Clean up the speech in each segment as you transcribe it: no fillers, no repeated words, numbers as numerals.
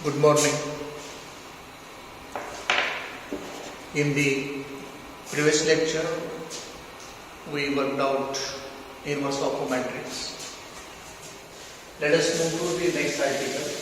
Good morning. In the previous lecture, we worked out inverse of a matrix. Let us move to the next article.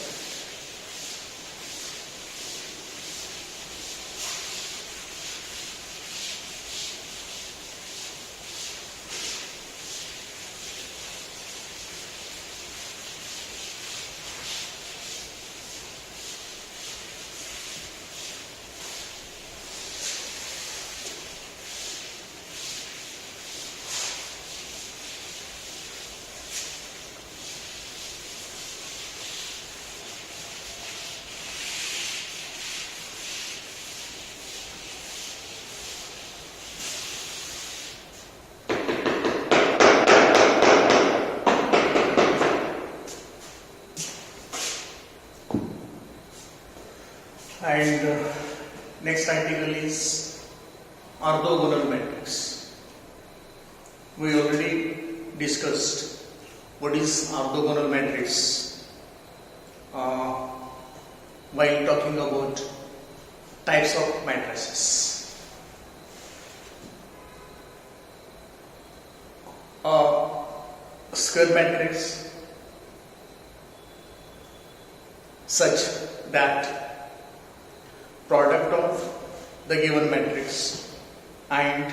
And next article is orthogonal matrix. We already discussed what is orthogonal matrix while talking about types of matrices. Square matrix such that product of the given matrix and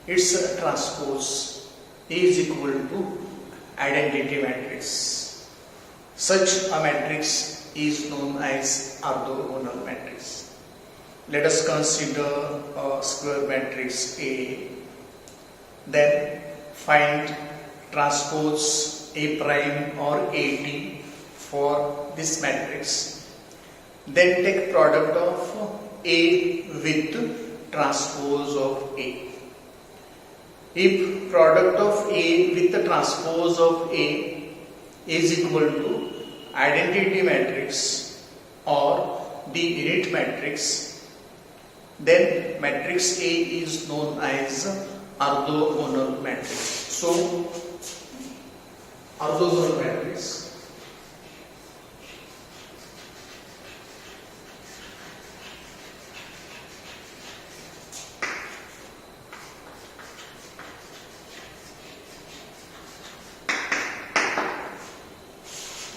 its transpose is equal to identity matrix. Such a matrix is known as orthogonal matrix. Let us consider a square matrix A. Then find transpose A prime or AT for this matrix. Then take product of A with transpose of A. If product of A with the transpose of A is equal to identity matrix or the unit matrix, then matrix A is known as orthogonal matrix. So, orthogonal matrix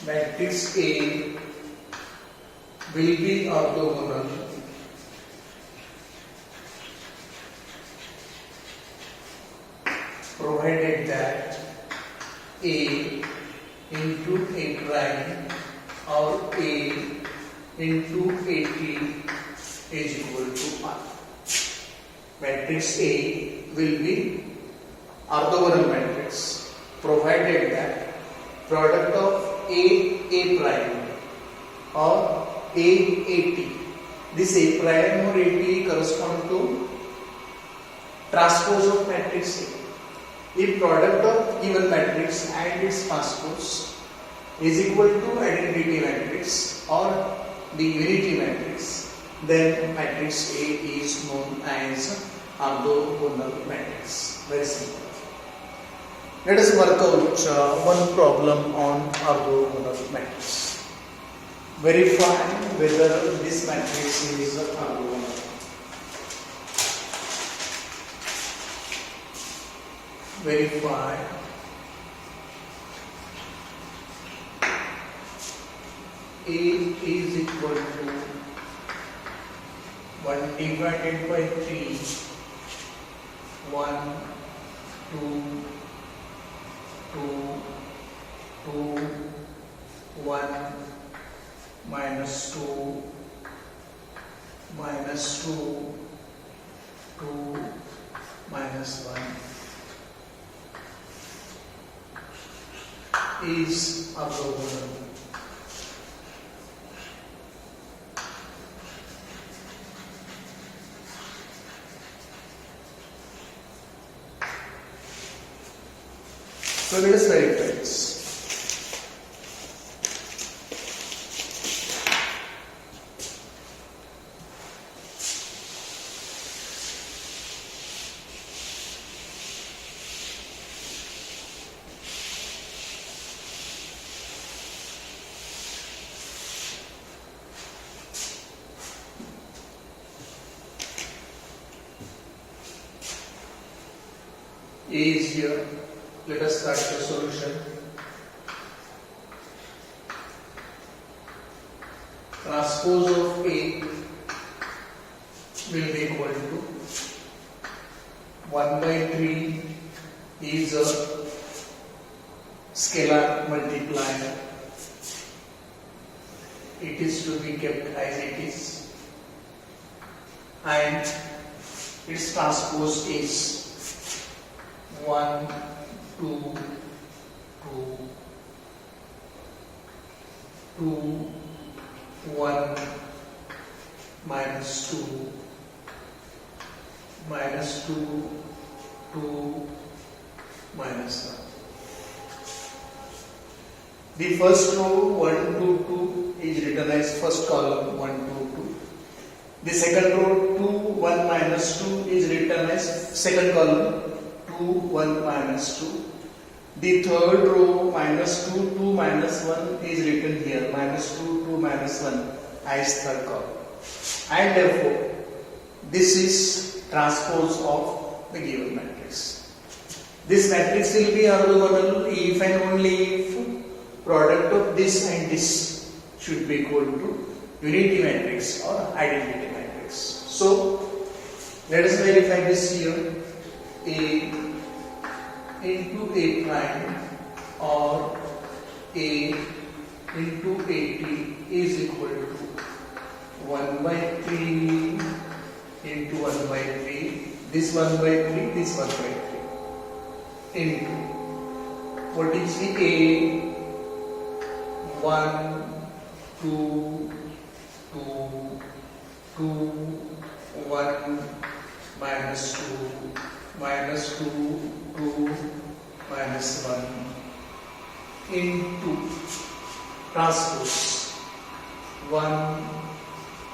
matrix A will be orthogonal provided that A into A prime or A into AT is equal to R. Matrix A will be orthogonal matrix provided that product of A prime or AT. This A prime or AT correspond to transpose of matrix A. If product of given matrix and its transpose is equal to identity matrix or the unity matrix, then matrix A is known as orthogonal matrix. Very simple. Let us work out one problem on orthogonal matrix. Verify whether this matrix is orthogonal. Verify A is equal to 1 divided by 3, 1, 2, 1 minus 2 minus 2 minus 1 is orthogonal. So let us verify this. A is here. Let us start the solution. Transpose of A will be equal to 1 by 3 is a scalar multiplier. It is to be kept as it is, and its transpose is 1, 2, 2, 2, 1, minus 2, minus 2, 2, minus 1. The first row 1, 2, 2 is written as first column 1, 2, 2. The second row 2, 1, minus 2 is written as second column 2, 1, minus 2. The third row minus 2, 2, minus 1 is written here, minus 2, 2, minus 1 as third column. And therefore, this is transpose of the given matrix. This matrix will be orthogonal if and only if product of this and this should be equal to unity matrix or identity matrix. So, let us verify this here. A into A prime or A into AT is equal to 1 by 3 into 1 by 3, this 1 by 3, this 1 by 3 into what is the A? 1, 2, 2, 2, 1, minus 2, minus 2, 2, minus 1 into transpose 1,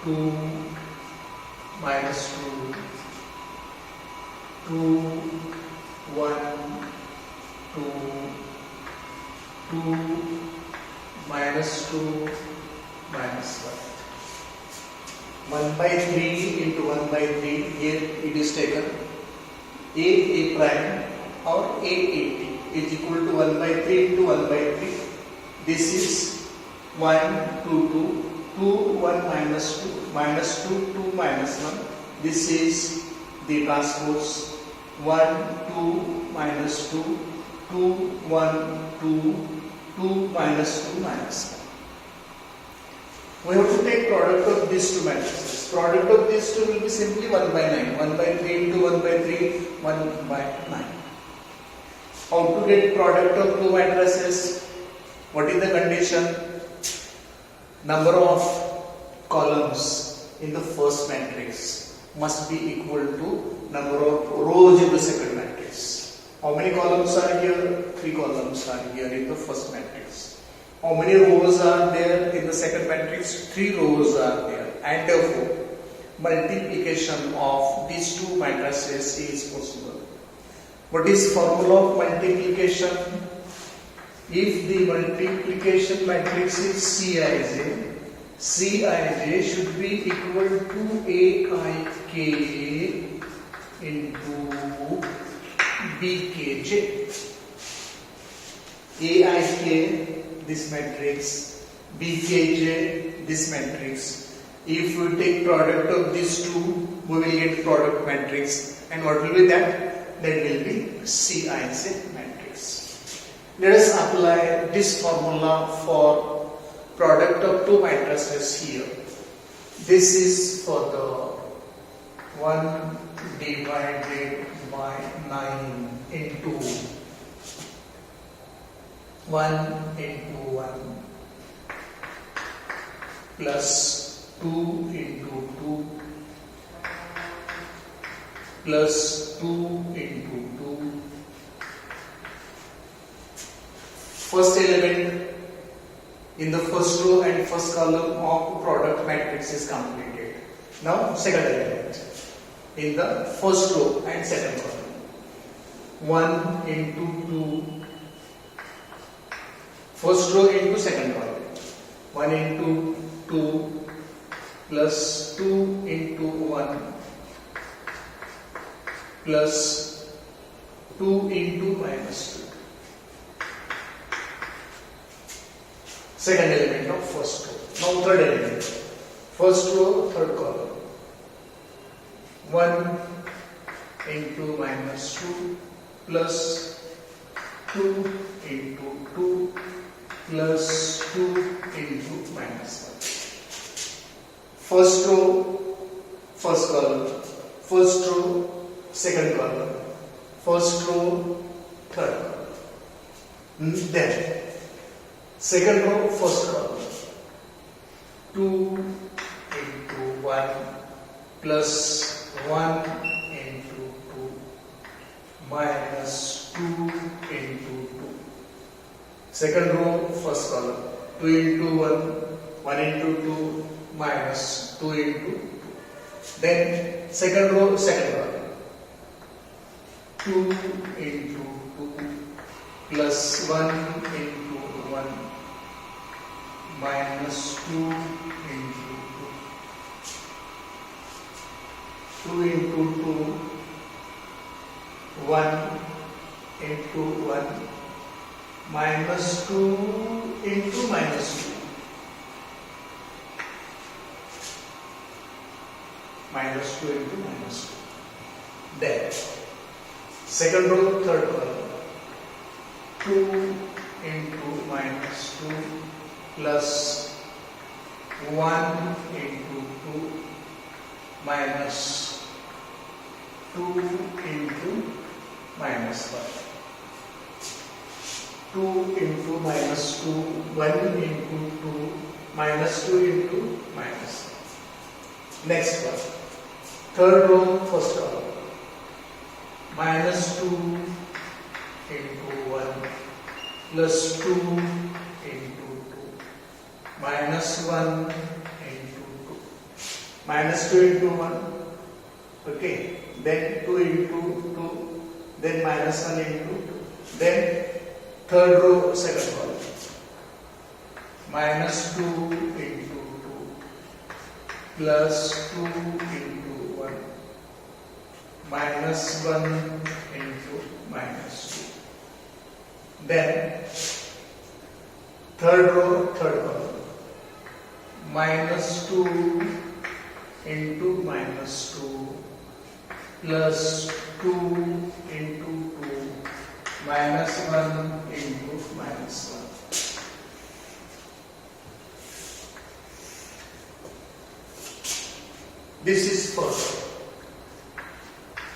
2, minus 2, 2, 1, 2, 2, minus 2, minus 1. 1 by 3 into 1 by 3, here it is taken. A prime or AAT is equal to 1 by 3 into 1 by 3. This is 1, 2, 2, 2, 1, minus 2, minus 2, 2, minus 1. This is the transpose 1, 2, minus 2, 2, 1, 2, 2, minus 2, minus 1. We have to take product of these two matrices. Product of these two will be simply 1 by 9. 1 by 3 into 1 by 3, 1 by 9. How to get product of two matrices? What is the condition? Number of columns in the first matrix must be equal to number of rows in the second matrix. How many columns are here? 3 columns are here in the first matrix. How many rows are there in the second matrix? 3 rows are there. And therefore, multiplication of these two matrices is possible. What is formula of multiplication? If the multiplication matrix is Cij, Cij should be equal to Aik into Bkj. Aik, this matrix, Bkj, this matrix. If we take product of these two, we will get product matrix. And what will be that? That will be Cij matrix. Let us apply this formula for product of two matrices here. This is for the 1 divided by 9 into 1 into 1 plus 2 into 2 plus 2 into 2. First element in the first row and first column of product matrix is completed. Now second element in the first row and second column. 1 into 2. First row into second column. 1 into 2 plus 2 into 1 plus 2 into minus 2. Second element of first row. Now third element. First row, third column. 1 into minus 2 plus 2 into 2 plus 2 into minus 1. First row, first column. First row, second column. First row, third column. Then, second row, first column. 2 into 1 plus 1 into 2 minus 2 into 2. Second row, first column. 2 into 1, 1 into 2 minus 2 into 2. Then, second row, second column. 2 into 2 plus 1 into 1 minus 2 into 2. 2 into 2, 1 into 1 minus 2 into minus 2. Minus 2 into minus 2. Then, second row, third column. 2 into minus 2 plus 1 into 2 minus 2 into minus 1. 2 into minus 2, 1 into 2 minus 2 into minus 1. Next one. Third row, first column. Minus 2 into 1 plus 2 into 2 minus 1 into 2. Minus 2 into 1. Okay. Then 2 into 2. Then minus 1 into 2. Then third row, second column. Minus 2 into 2 plus 2 into 1 minus 1 into minus 2. Then third row, third column. Minus 2 into minus 2 plus 2 into 2 minus 1 into minus 1. This is first.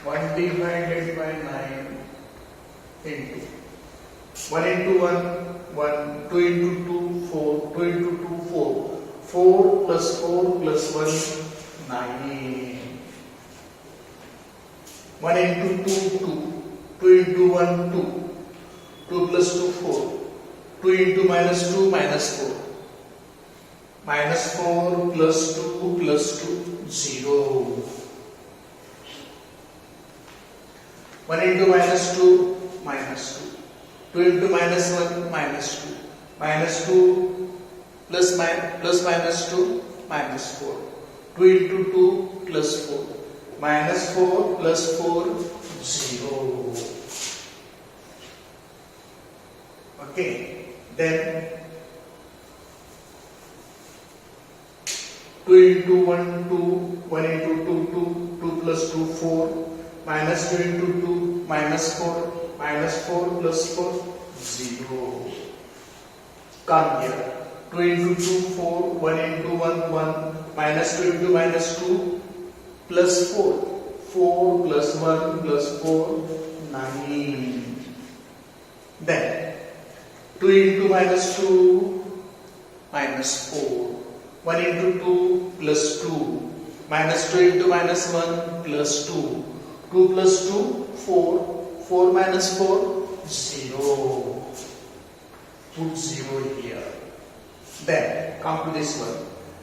1 divided by 9 into 1 into 1, 1, 2 into 2, 4, 2 into 2, 4, 4 plus 4 plus 1, 9. 1 into 2, 2, 2 into 1, 2, 2 plus 2, 4, 2 into minus 2, minus 4, minus 4 plus 2 plus 2, 0. 1 into minus 2, minus 2. 2 into minus 1, minus 2. Minus 2 plus minus 2, minus 4. 2 into 2 plus 4. Minus 4 plus 4, 0. Okay. Then 2 into 1, 2. 1 into 2, 2. 2 plus 2, 4. Minus 2 into 2, minus 4, minus 4 plus 4, 0. Come here. 2 into 2, 4, 1 into 1, 1, minus 2 into minus 2, plus 4. 4 plus 1 plus 4, 9. Then, 2 into minus 2, minus 4. 1 into 2 plus 2. Minus 2 into minus 1 plus 2. 2 plus 2, 4. 4 minus 4, 0. Put 0 here. Then, come to this one.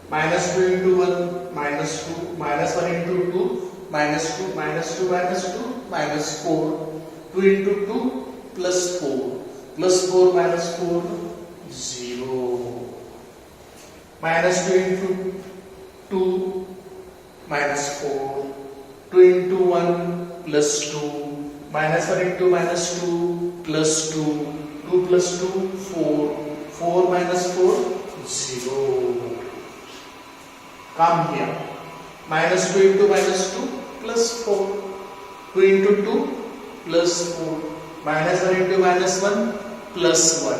Minus 2 into 1, minus 2. Minus 1 into 2, minus 2. Minus 2, minus 2, minus 4. 2 into 2, plus 4. Plus 4 minus 4, 0. Minus 2 into 2, minus 4. 2 into 1 plus 2, minus 1 into minus 2 plus 2, 2 plus 2 4, 4 minus 4 0. Come here, minus 2 into minus 2 plus 4, 2 into 2 plus 4, minus 1 into minus 1 plus 1,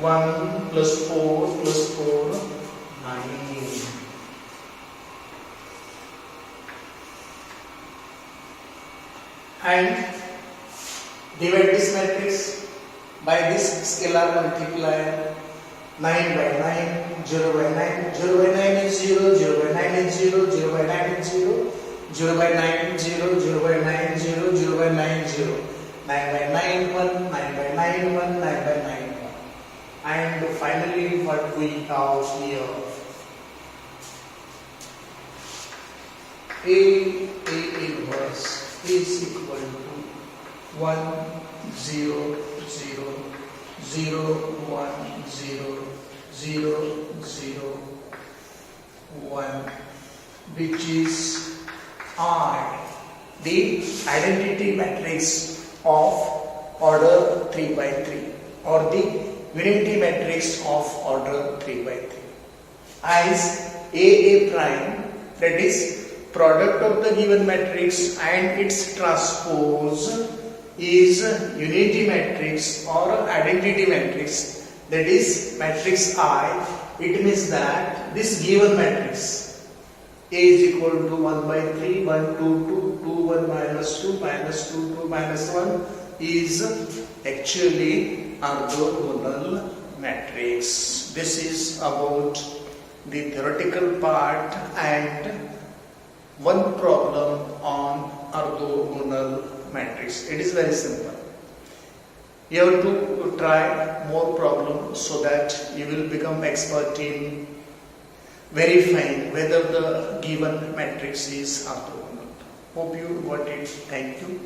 1 plus 4 plus 4 9. And divide this matrix by this scalar multiplier. 9 by 9, 0 by 9, 0 by 9 is 0, 0 by 9 is 0, 0 by 9 is 0, 0 by 9 0, 0 by 9 0, 0 by 9 0, 9 by 9 1, 9 by 9 1, 9 by 9 1. And finally what we have here, A inverse is equal to 1 0 0 0 1 0 0 0 1, which is I, the identity matrix of order 3 by 3 or the unity matrix of order 3 by 3. As A prime, that is product of the given matrix and its transpose, is unity matrix or identity matrix, that is matrix I. It means that this given matrix A is equal to 1 by 3, 1 2 2, 2 1 minus 2 minus 2 2 minus 1 is actually orthogonal matrix. This is about the theoretical part and one problem on orthogonal matrix. It is very simple. You have to try more problems so that you will become expert in verifying whether the given matrix is orthogonal. Hope you got it. Thank you.